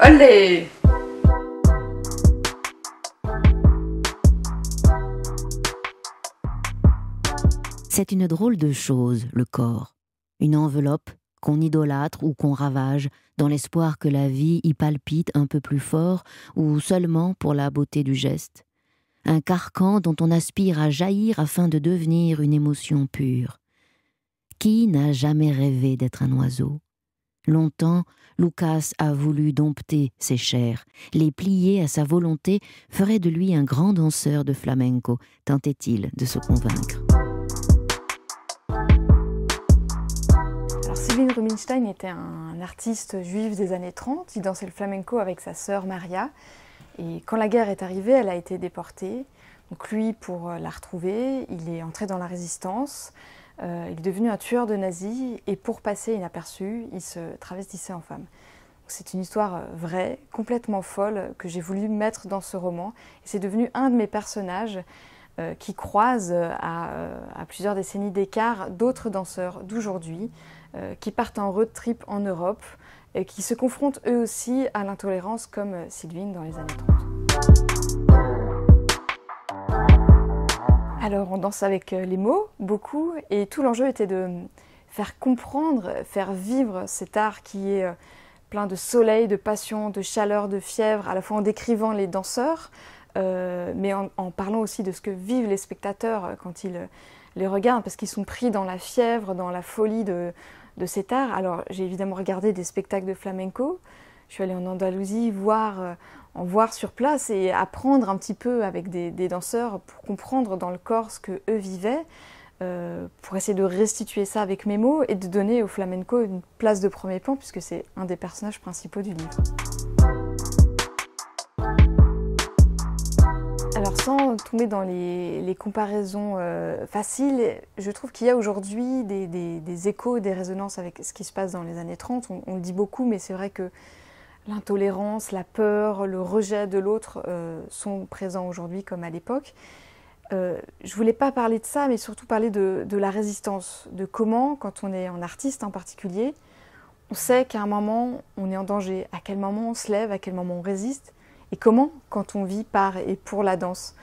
Olé! C'est une drôle de chose, le corps. Une enveloppe qu'on idolâtre ou qu'on ravage, dans l'espoir que la vie y palpite un peu plus fort, ou seulement pour la beauté du geste. Un carcan dont on aspire à jaillir afin de devenir une émotion pure. Qui n'a jamais rêvé d'être un oiseau? Longtemps, Lucas a voulu dompter ses chairs. Les plier à sa volonté ferait de lui un grand danseur de flamenco, tentait-il de se convaincre. Alors Sylvine Rubinstein était un artiste juif des années 30. Il dansait le flamenco avec sa sœur Maria. Et quand la guerre est arrivée, elle a été déportée. Donc lui, pour la retrouver, il est entré dans la résistance. Il est devenu un tueur de nazis et pour passer inaperçu, il se travestissait en femme. C'est une histoire vraie, complètement folle, que j'ai voulu mettre dans ce roman. Et c'est devenu un de mes personnages qui croise à plusieurs décennies d'écart d'autres danseurs d'aujourd'hui qui partent en road trip en Europe et qui se confrontent eux aussi à l'intolérance comme Sylvine dans les années 30. Alors on danse avec les mots, beaucoup, et tout l'enjeu était de faire comprendre, faire vivre cet art qui est plein de soleil, de passion, de chaleur, de fièvre, à la fois en décrivant les danseurs, mais en parlant aussi de ce que vivent les spectateurs quand ils les regardent, parce qu'ils sont pris dans la fièvre, dans la folie de cet art. Alors j'ai évidemment regardé des spectacles de flamenco, je suis allée en Andalousie en voir sur place et apprendre un petit peu avec des danseurs pour comprendre dans le corps ce qu'eux vivaient, pour essayer de restituer ça avec mes mots et de donner au flamenco une place de premier plan puisque c'est un des personnages principaux du livre. Alors sans tomber dans les comparaisons faciles, je trouve qu'il y a aujourd'hui des échos, des résonances avec ce qui se passe dans les années 30. On le dit beaucoup, mais c'est vrai que l'intolérance, la peur, le rejet de l'autre sont présents aujourd'hui comme à l'époque. Je ne voulais pas parler de ça, mais surtout parler de la résistance, de comment, quand on est un artiste en particulier, on sait qu'à un moment, on est en danger, à quel moment on se lève, à quel moment on résiste, et comment, quand on vit par et pour la danse.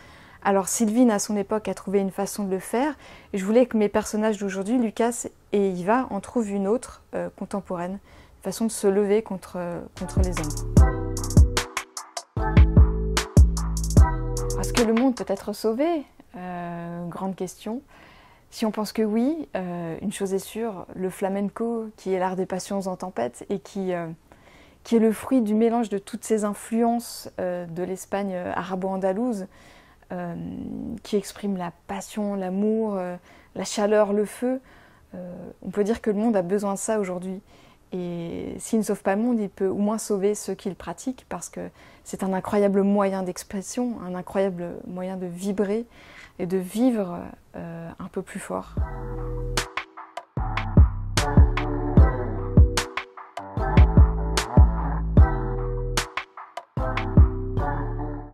Alors Sylvine, à son époque, a trouvé une façon de le faire, et je voulais que mes personnages d'aujourd'hui, Lucas et Iva, en trouvent une autre, contemporaine, une façon de se lever contre les hommes. Est-ce que le monde peut être sauvé? Grande question. Si on pense que oui, une chose est sûre, le flamenco, qui est l'art des passions en tempête et qui est le fruit du mélange de toutes ces influences de l'Espagne arabo-andalouse, qui exprime la passion, l'amour, la chaleur, le feu. On peut dire que le monde a besoin de ça aujourd'hui. Et s'il ne sauve pas le monde, il peut au moins sauver ceux qui le pratiquent, parce que c'est un incroyable moyen d'expression, un incroyable moyen de vibrer et de vivre un peu plus fort.